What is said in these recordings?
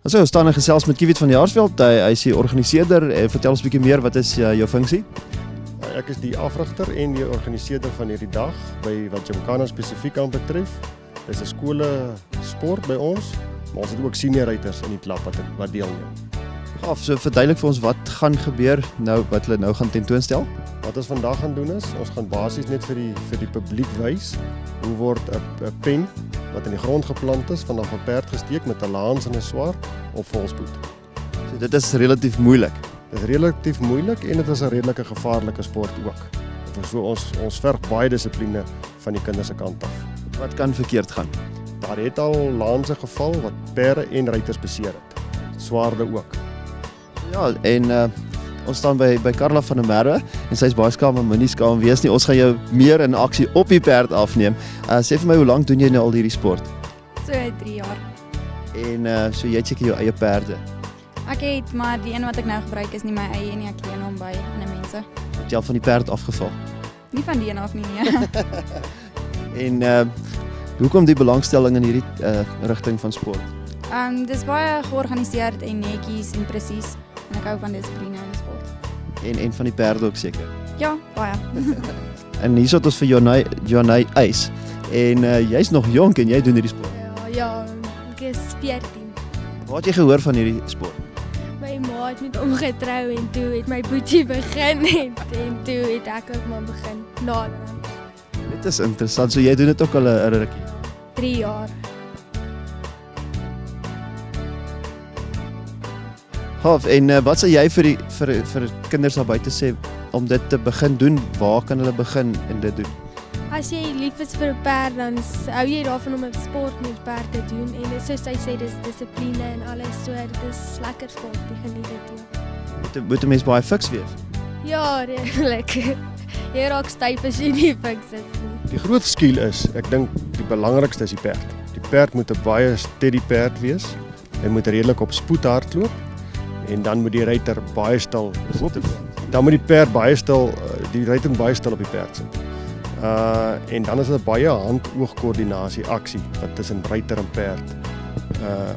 So, ons staan en gesels met Kiewit van Jaarsveld. Hy is die organiseerder. Vertel ons 'n bietjie meer, wat is jou funksie? Ek is die afrigter en die organiseerder van hierdie dag by wat Gymkhana spesifiek aanbetref. Dit is 'n skole sport by ons, maar ons het ook senior ruiters in die klub wat deelneem. Gaaf, so verduidelik vir ons wat gaan gebeur nou, wat hulle nou gaan tentoonstel. Wat ons vandag gaan doen is, ons gaan basies net vir die publiek wys hoe word 'n pen wat in die grond geplant is vanaf 'n perd gesteek met 'n laans en 'n swaard op volspoed. So dit is relatief moeilik. Dit is relatief moeilik en dit is 'n redelike gevaarlike sport ook. So ons verg baie dissipline van die kinders se kant af. Wat kan verkeerd gaan? Daar het al laanse geval wat perde en ruiters beseer het. Swaarde ook. Ja, en ons staan by Carla van der Merwe en sy is baie skaam en moenie skaam wees nie. Ons gaan jou meer in aksie op die perd afneem. Sê vir my, hoe lank doen jy nou al hierdie sport? So 3 jaar. En so jy het seker jou eie perde. Ek het, maar die een wat ek nou gebruik is nie my eie nie, ek leen hom by ander mense. Het jy al van die perd afgeval? Nie van die een af nie, nee. En hoekom die belangstelling in hierdie rigting van sport? Dis baie georganiseerd en netjies en presies. En ek hou van dissipline in sport. En van die perde ook seker. Ja, baie. En hier sit ons vir Jonay Eis. En jy's nog jonk en jy doen hierdie sport. Ja, ek is 14. Waar het jy gehoor van hierdie sport? My ma het met hom getrou en toe het my boetie begin en toe het ek ook maar begin naderhand. Dit is interessant. So jy doen dit ook al 'n rukkie. 3 jaar. Gaaf, en wat sal jy vir kinders daar buite sê om dit te begin doen? Waar kan hulle begin en dit doen? As jy lief is vir 'n perd, dan hou jy daarvan om 'n sport met perd te doen en soos hy sê, dis dissipline en alles, so dit is lekker sport, jy geniet dit. Moet 'n mens baie fiks wees? Ja, redelik. Jy raak styf as jy nie fiks is nie. Die groot skill is, ek dink die belangrikste is die perd. Die perd moet 'n baie steady perd wees. Hy moet redelik op spoed hardloop en dan moet die ruiter baie stil. Dan moet die perd baie stil, die ruiter moet baie stil op die perd sit. En dan is dit baie hand-oog-koördinasie aksie wat tussen ruiter en perd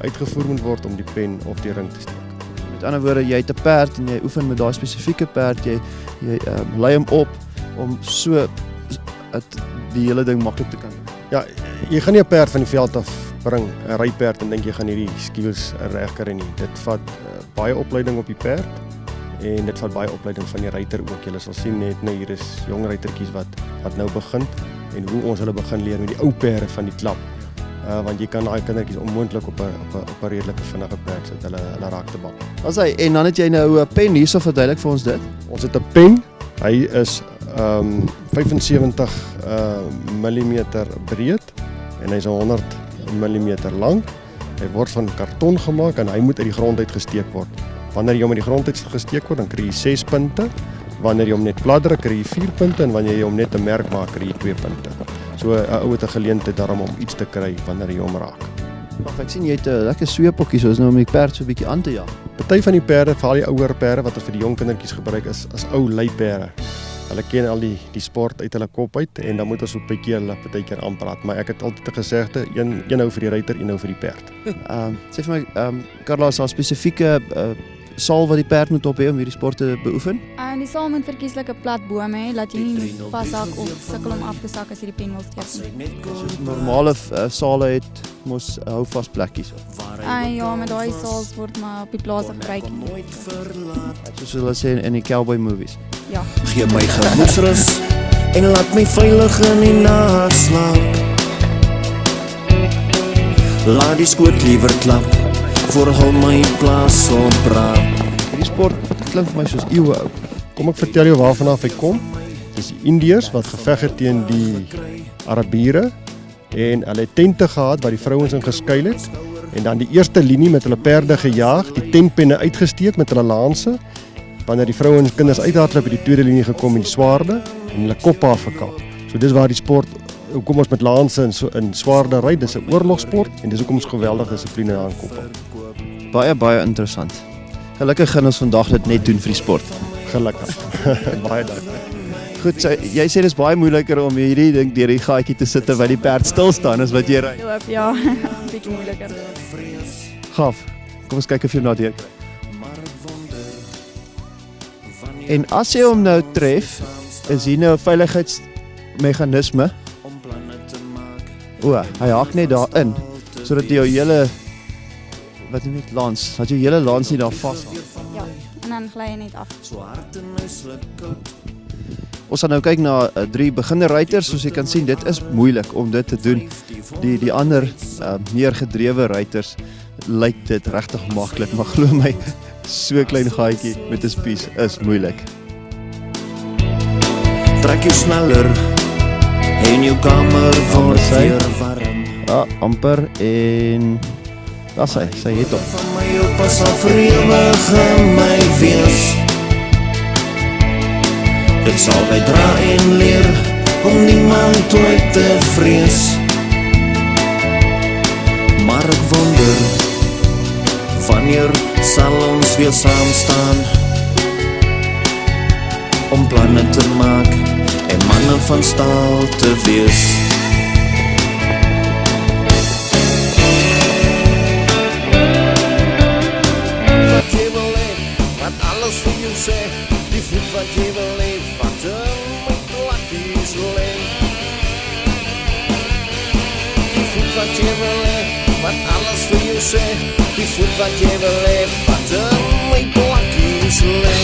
uitgevoer moet word om die pen of die ring te steek. Met ander woorde, jy het 'n perd en jy oefen met daai spesifieke perd, jy lei hom op om so die hele ding maklik te kan doen. Ja, jy gaan nie 'n perd van die veld af bring, 'n ryperd en dink jy gaan hierdie skills reg kry nie. Dit vat baie opleiding op die perd en dit vat baie opleiding van die ruiter ook. Jy sal sien net nou hier is jong ruitertjies wat nou begin en hoe ons hulle begin leer met die ou perde van die klap. Want jy kan daai kindertjies onmoontlik op 'n redelike vinnige perd sit. Hulle raak te bang. Asai, en dan het jy nou 'n pen hierso, verduidelik vir ons dit. Ons het 'n pen. Hy is 75 mm breed en hy's 100 mm lank. Hy word van karton gemaak en hy moet uit die grond uit gesteek word. Wanneer jy hom uit die grond uit gesteek word, dan kry jy 6 punte. Wanneer jy hom net plat druk, kry jy 4 punte en wanneer jy hom net 'n merk maak, kry jy 2 punte. So 'n ou het 'n geleentheid daarom om iets te kry wanneer jy hom raak. Wag, ek sien jy het 'n lekker sweepokkie, so is nou om die perd so 'n bietjie aan te jag. Party van die perde, veral die ouer perde wat ons vir die jong kindertjies gebruik is as ou leiperde. Hulle ken al die sport uit hulle kop uit en dan moet ons op 'n bietjie hulle partykeer aanpraat, maar ek het altyd 'n gesegde, een hou vir die ruiter, een hou vir die perd. Sê vir my, Carla, is daar spesifieke saal wat die perd moet op hê om hierdie sport te beoefen? Die saal moet verkieslik 'n plat boom hê, laat jy nie vashak of sukkel om af te sak as jy die pen wil steek nie. So normale sale het mos houvas plekkies. Ja, met daai saals word maar op die plaas gebruik. Soos hulle sê in die cowboy movies. Ja. Gee my gemoedsrus en laat my veilig in die nag slaap. Laat die skoot liewer klap voor hul my plaas ontbraak. Hierdie sport klink vir my soos eeue oud. Kom ek vertel jou waarvan af hy kom. Dis die Indiërs wat geveg het teen die Arabiere en hulle het tente gehad waar die vrouens in geskuil het en dan die eerste linie met hulle perde gejaag, die tentpenne uitgesteek met hulle lanse. Wanneer die vrouens en kinders uithardloop, het die tweede linie gekom met die swaarde en hulle koppe afgekap. So dis waar die sport, hoekom ons met lanse en swaarde ry, dis 'n oorlogsport en dis hoekom ons geweldige dissipline aankoppel. Baie interessant. Gelukkig gaan ons vandag dit net doen vir die sport. Gelukkig. Baie dankie. Goed, so, jy sê dis baie moeiliker om hierdie ding deur die gaatjie te sit terwyl die perd stil staan as wat jy ry. Ja, bietjie moeiliker. Gaaf. kom ons kyk of jy hom na deur kry. En as jy hom nou tref, is hier nou 'n veiligheidsmeganisme. O, hy haak net daarin, sodat jy jou hele, wat noem jy, lans, dat jou hele lans nie daar vashang. Ja, en dan gly hy net af. Ons gaan nou kyk na 3 beginner ruiters. Soos jy kan sien, dit is moeilik om dit te doen. Die ander meer gedrewe ruiters lyk dit regtig maklik, maar glo my, so klein gaatjie met 'n spies is moeilik. Trek jou sneller en jou kamer word weer warm. Ja, amper en daar sy het hom. Van my oupa sal vir ewig in my wees. Dit sal my dra en leer om niemand ooit te vrees. Maar ek wonder, wanneer sal ons weer saam staan om planne te maak en manne van staal te wees. Wat jy wil hê, wat alles vir jou sê, die voet wat jy wil hê, wat in my plakkies lê. Die voet wat jy wil hê, wat alles vir jou sê, die voet wat jy wil hê, wat in my plakkies lê.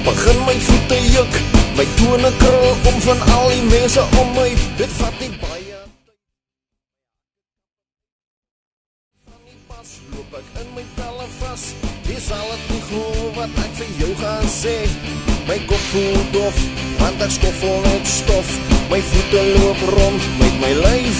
Begin my voete juk, my tone krul om van al die mense om my, dit vat nie baie. Van die pas loop ek in my pelle vas, jy sal het nie glo wat ek vir jou gaan sê. My kop voel dof, want ek skoffel net stof, my voete loop rond met my lyf.